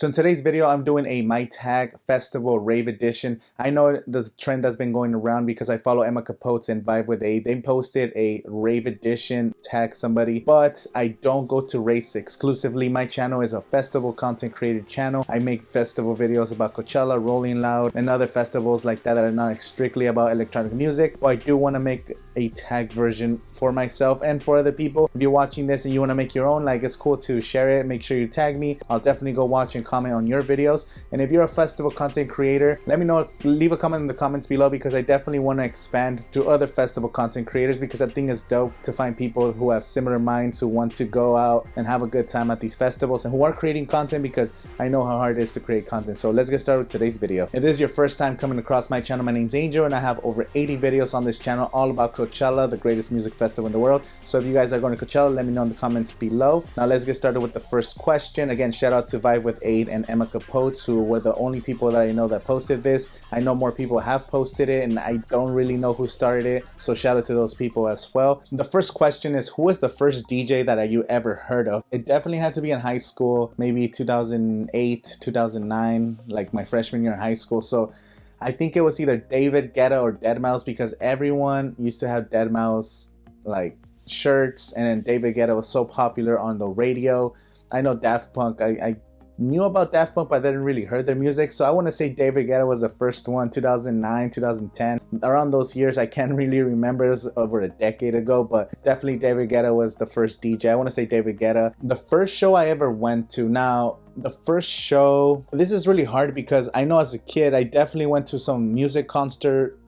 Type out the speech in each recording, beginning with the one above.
So in today's video, I'm doing a My Tag Festival Rave Edition. I know the trend that's been going around because I follow Emma Capotes and Vibe with A. They posted a Rave Edition, tag somebody, but I don't go to raves exclusively. My channel is a festival content creator channel. I make festival videos about Coachella, Rolling Loud, and other festivals like that are not strictly about electronic music, but I do want to make a tag version for myself and for other people. If you're watching this and you want to make your own, like, it's cool to share it. Make sure you tag me. I'll definitely go watch and comment on your videos. And if you're a festival content creator, let me know, leave a comment in the comments below, because I definitely want to expand to other festival content creators, because I think it's dope to find people who have similar minds, who want to go out and have a good time at these festivals and who are creating content, because I know how hard it is to create content. So let's get started with today's video. If this is your first time coming across my channel, my name's Angel and I have over 80 videos on this channel all about Coachella, the greatest music festival in the world. So if you guys are going to Coachella, let me know in the comments below. Now let's get started with the first question. Again, shout out to Vibe with Aid and Emma Capotes, who were the only people that I know that posted this. I know more people have posted it and I don't really know who started it, so shout out to those people as well. The first question is, who was the first DJ that you ever heard of? It definitely had to be in high school, maybe 2008, 2009, like my freshman year in high school. So I think it was either David Guetta or deadmau5, because everyone used to have deadmau5 like shirts, and then David Guetta was so popular on the radio. I know Daft Punk, I knew about Daft Punk, but I didn't really heard their music. So I want to say David Guetta was the first one, 2009, 2010. Around those years, I can't really remember. It was over a decade ago, but definitely David Guetta was the first DJ. I want to say David Guetta. The first show I ever went to, now, the first show, this is really hard because I know as a kid, I definitely went to some music concert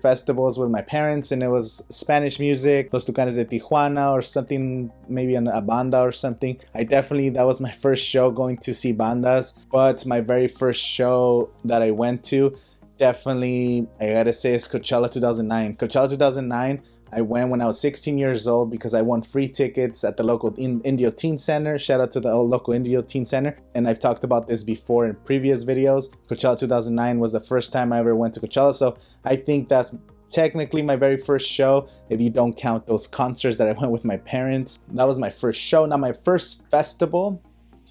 festivals with my parents, and it was Spanish music, Los Tucanes de Tijuana or something, maybe a banda or something. That was my first show going to see bandas. But my very first show that I went to, definitely, I gotta say, is Coachella 2009. Coachella 2009, I went when I was 16 years old because I won free tickets at the local Indio Teen Center. Shout out to the local Indio Teen Center. And I've talked about this before in previous videos. Coachella 2009 was the first time I ever went to Coachella. So I think that's technically my very first show, if you don't count those concerts that I went with my parents. That was my first show. Now my first festival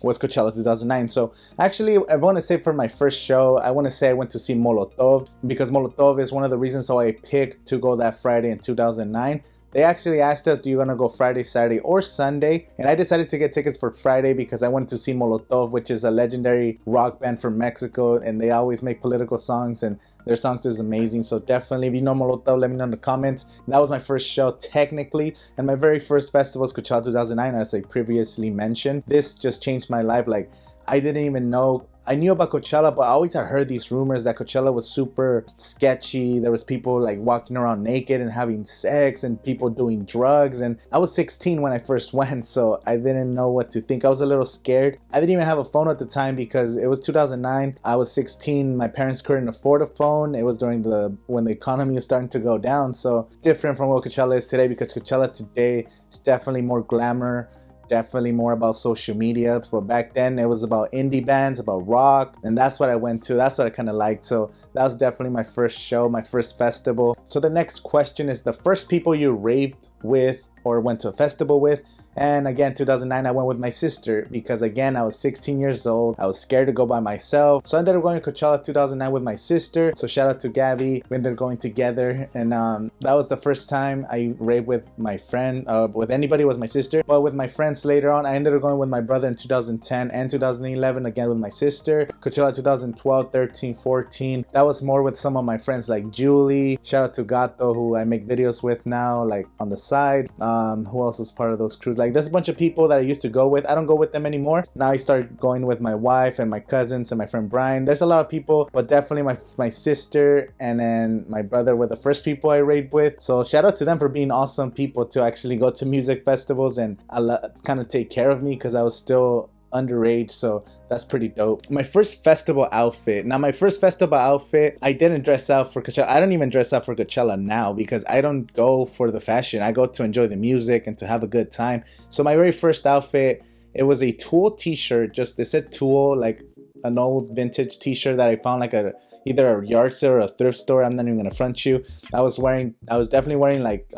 was Coachella 2009. So actually, I want to say for my first show, I want to say I went to see Molotov, because Molotov is one of the reasons why I picked to go that Friday in 2009. They actually asked us, do you want to go Friday, Saturday, or Sunday? And I decided to get tickets for Friday because I wanted to see Molotov, which is a legendary rock band from Mexico, and they always make political songs, and their songs is amazing. So definitely, if you know Molotov, let me know in the comments. That was my first show technically, and my very first festival was Coachella 2009, as I previously mentioned. This just changed my life. Like, I didn't even know, I knew about Coachella, but I always had heard these rumors that Coachella was super sketchy. There was people like walking around naked and having sex and people doing drugs. And I was 16 when I first went, so I didn't know what to think. I was a little scared. I didn't even have a phone at the time because it was 2009. I was 16. My parents couldn't afford a phone. It was during when the economy was starting to go down. So different from what Coachella is today, because Coachella today is definitely more glamour, definitely more about social media. But back then it was about indie bands, about rock, and that's what I went to. That's what I kind of liked. So that was definitely my first show, my first festival. So the next question is the first people you raved with or went to a festival with. And again, 2009, I went with my sister because, again, I was 16 years old. I was scared to go by myself. So I ended up going to Coachella 2009 with my sister. So shout out to Gabby. We ended up going together. And that was the first time I raved with my friend, with anybody, was my sister. But with my friends later on, I ended up going with my brother in 2010 and 2011, again with my sister. Coachella 2012, 13, 14. That was more with some of my friends like Julie. Shout out to Gato, who I make videos with now, like on the side. Who else was part of those crews? Like, there's a bunch of people that I used to go with. I don't go with them anymore. Now I start going with my wife and my cousins and my friend Brian. There's a lot of people, but definitely my sister and then my brother were the first people I raved with. So shout out to them for being awesome people to actually go to music festivals and kind of take care of me, because I was still underage, so that's pretty dope. My first festival outfit. Now, my first festival outfit, I didn't dress out for Coachella. I don't even dress out for Coachella now because I don't go for the fashion. I go to enjoy the music and to have a good time. So my very first outfit, it was a Tool t-shirt. Just, it said Tool, like an old vintage t-shirt that I found like a either a yard sale or a thrift store. I'm not even gonna front you. I was definitely wearing like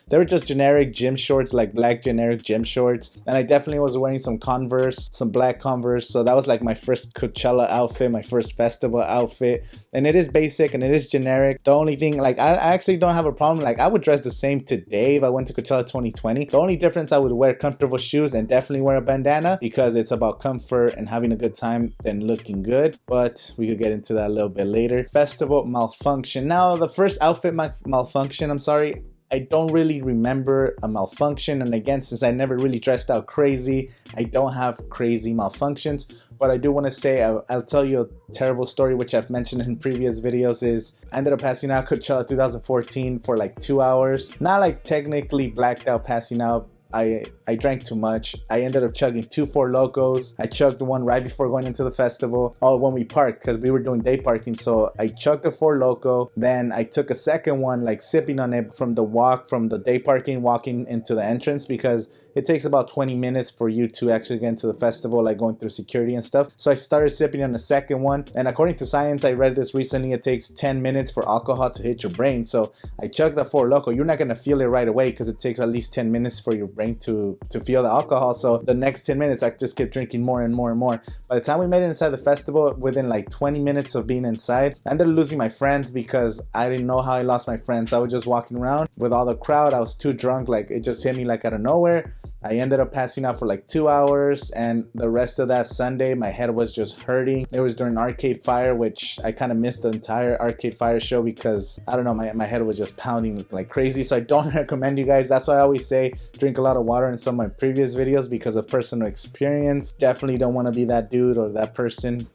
they were just generic gym shorts, like black generic gym shorts, and I definitely was wearing some Converse, some black Converse. So that was like my first Coachella outfit, my first festival outfit, and it is basic and it is generic. The only thing, like, I actually don't have a problem. Like, I would dress the same today if I went to Coachella 2020. The only difference, I would wear comfortable shoes and definitely wear a bandana, because it's about comfort and having a good time than looking good. But we could get into that a little bit later. Festival Malfunction. Now, the first outfit malfunction, I'm sorry, I don't really remember a malfunction, and again, since I never really dressed out crazy, I don't have crazy malfunctions. But I do want to say, I'll tell you a terrible story, which I've mentioned in previous videos, is I ended up passing out Coachella 2014 for like 2 hours. Not like technically blacked out passing out. I drank too much. I ended up chugging 2 Four Locos. I chugged one right before going into the festival. Oh, when we parked, because we were doing day parking. So I chugged a Four Loco. Then I took a second one, like sipping on it from the walk, from the day parking, walking into the entrance, because it takes about 20 minutes for you to actually get into the festival, like going through security and stuff. So I started sipping on the second one. And according to science, I read this recently, it takes 10 minutes for alcohol to hit your brain. So I chugged the Four Loco. You're not going to feel it right away, because it takes at least 10 minutes for your brain to feel the alcohol. So the next 10 minutes, I just kept drinking more and more and more. By the time we made it inside the festival, within like 20 minutes of being inside, I ended up losing my friends, because I didn't know how I lost my friends. I was just walking around with all the crowd. I was too drunk. Like, it just hit me like out of nowhere. I ended up passing out for like 2 hours, and the rest of that Sunday, my head was just hurting. It was during Arcade Fire, which I kind of missed the entire Arcade Fire show, because I don't know, my head was just pounding like crazy. So I don't recommend you guys. That's why I always say drink a lot of water in some of my previous videos, because of personal experience. Definitely don't want to be that dude or that person.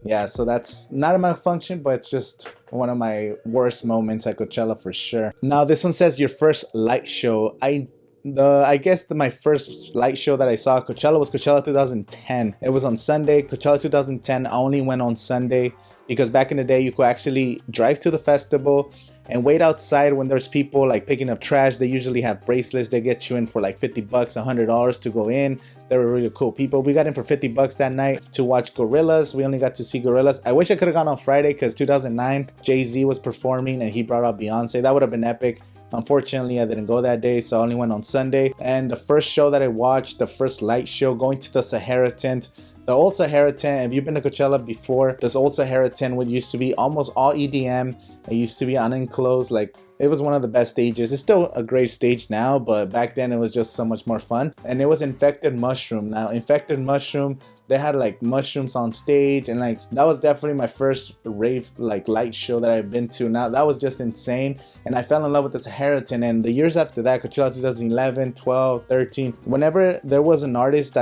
Yeah, so that's not a malfunction, but it's just one of my worst moments at Coachella for sure. Now, this one says your first light show. I guess my first light show that I saw at Coachella was Coachella 2010. It was on Sunday. Coachella 2010, I only went on Sunday because back in the day you could actually drive to the festival and wait outside when there's people like picking up trash. They usually have bracelets. They get you in for like $50, $100 to go in. They were really cool people. We got in for $50 that night to watch Gorillaz. We only got to see Gorillaz. I wish I could have gone on Friday, because 2009 Jay-Z was performing and he brought out Beyonce. That would have been epic. Unfortunately, I didn't go that day, so I only went on Sunday. And the first show that I watched, the first light show, going to the Sahara tent. The old Sahara tent, if you've been to Coachella before, this old Sahara tent would used to be almost all EDM. It used to be unenclosed, like it was one of the best stages. It's still a great stage now, but back then it was just so much more fun. And it was Infected Mushroom. Now, Infected Mushroom, they had like mushrooms on stage, and like that was definitely my first rave like light show that I've been to. Now that was just insane, and I fell in love with the Sahara tent. And the years after that, Coachella 2011, 12, 13, whenever there was an artist,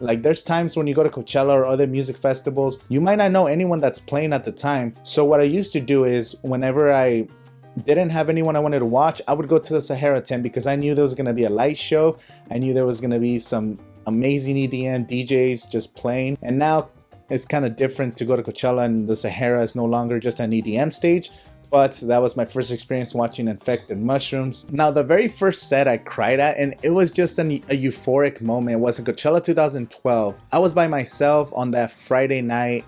there's times when you go to Coachella or other music festivals, you might not know anyone that's playing at the time. So what I used to do is, whenever I didn't have anyone I wanted to watch, I would go to the Sahara tent, because I knew there was going to be a light show. I knew there was going to be some amazing EDM DJs just playing. And now it's kind of different to go to Coachella, and the Sahara is no longer just an EDM stage. But that was my first experience watching Infected Mushrooms. Now, the very first set I cried at, and it was just a euphoric moment. It was in Coachella 2012. I was by myself on that Friday night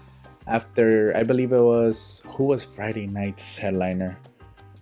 after, I believe it was, who was Friday night's headliner?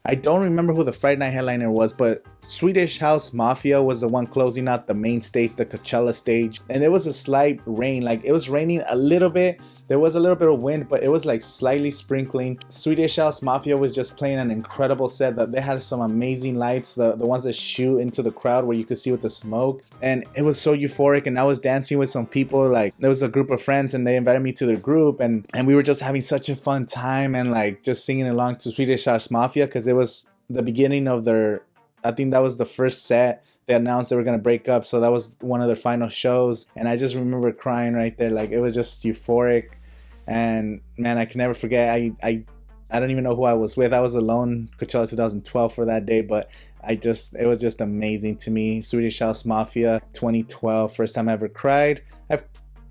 I don't remember who the Friday night headliner was, but Swedish House Mafia was the one closing out the main stage, the Coachella stage. And there was a slight rain, like it was raining a little bit. There was a little bit of wind, but it was like slightly sprinkling. Swedish House Mafia was just playing an incredible set. That they had some amazing lights, the ones that shoot into the crowd where you could see with the smoke. And it was so euphoric, and I was dancing with some people. Like, there was a group of friends and they invited me to their group, and we were just having such a fun time, and like just singing along to Swedish House Mafia, because it was the beginning of their, I think that was the first set. They announced they were going to break up, so that was one of their final shows. And I just remember crying right there. Like, it was just euphoric. And man, I can never forget. I don't even know who I was with. I was alone Coachella 2012 for that day, but it was just amazing to me. Swedish House Mafia 2012, first time I ever cried.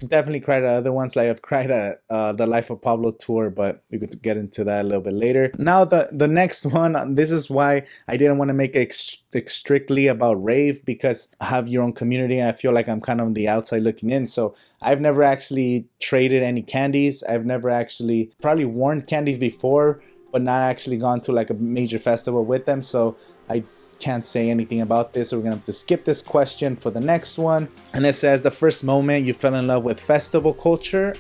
definitely cried at other ones, like I've cried at the Life of Pablo tour, but we could get into that a little bit later. Now the next one, this is why I didn't want to make it strictly about rave, because I have your own community and I feel like I'm kind of on the outside looking in. So I've never actually traded any candies. I've never actually probably worn candies before, but not actually gone to like a major festival with them. So I can't say anything about this, so we're gonna have to skip this question for the next one. And it says, the first moment you fell in love with festival culture.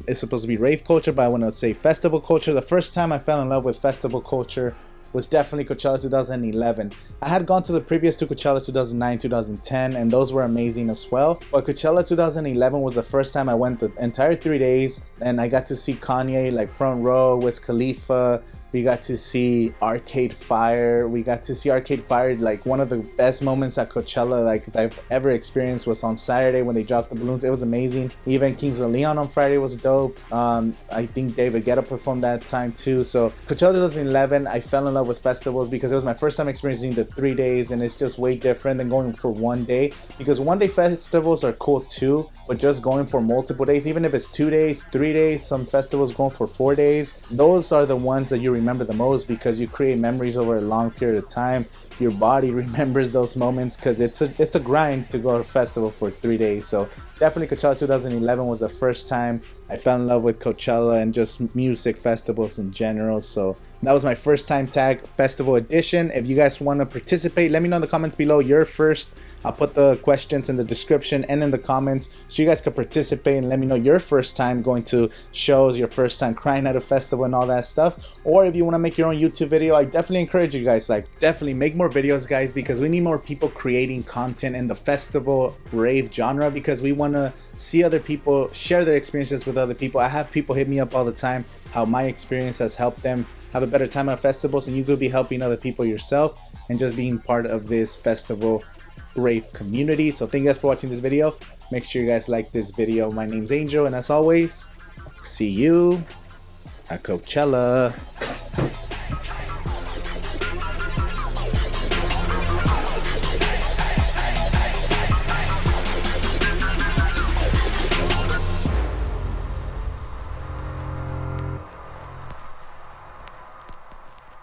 It's supposed to be rave culture, but I want to say festival culture. The first time I fell in love with festival culture was definitely Coachella 2011. I had gone to the previous two Coachella 2009, 2010, and those were amazing as well. But Coachella 2011 was the first time I went the entire 3 days, and I got to see Kanye like front row, Wiz Khalifa. We got to see Arcade Fire. We got to see Arcade Fire, like one of the best moments at Coachella like that I've ever experienced was on Saturday when they dropped the balloons. It was amazing. Even Kings of Leon on Friday was dope. I think David Guetta performed that time too. So Coachella 2011, I fell in love with festivals because it was my first time experiencing the 3 days, and it's just way different than going for 1 day, because 1 day festivals are cool too, but just going for multiple days, even if it's 2 days, 3 days, some festivals going for 4 days, those are the ones that you remember the most because you create memories over a long period of time. Your body remembers those moments because it's a grind to go to a festival for 3 days. So definitely Coachella 2011 was the first time I fell in love with Coachella and just music festivals in general. So that was my first time tag festival edition. If you guys want to participate, let me know in the comments below your first. I'll put the questions in the description and in the comments so you guys can participate and let me know your first time going to shows, your first time crying at a festival and all that stuff. Or if you want to make your own YouTube video, I definitely encourage you guys, like, definitely make more videos, guys, because we need more people creating content in the festival rave genre, because we want to see other people share their experiences with other people. I have people hit me up all the time how my experience has helped them have a better time at festivals, and you could be helping other people yourself and just being part of this festival rave community. So thank you guys for watching this video. Make sure you guys like this video. My name's Angel, and as always, see you at Coachella.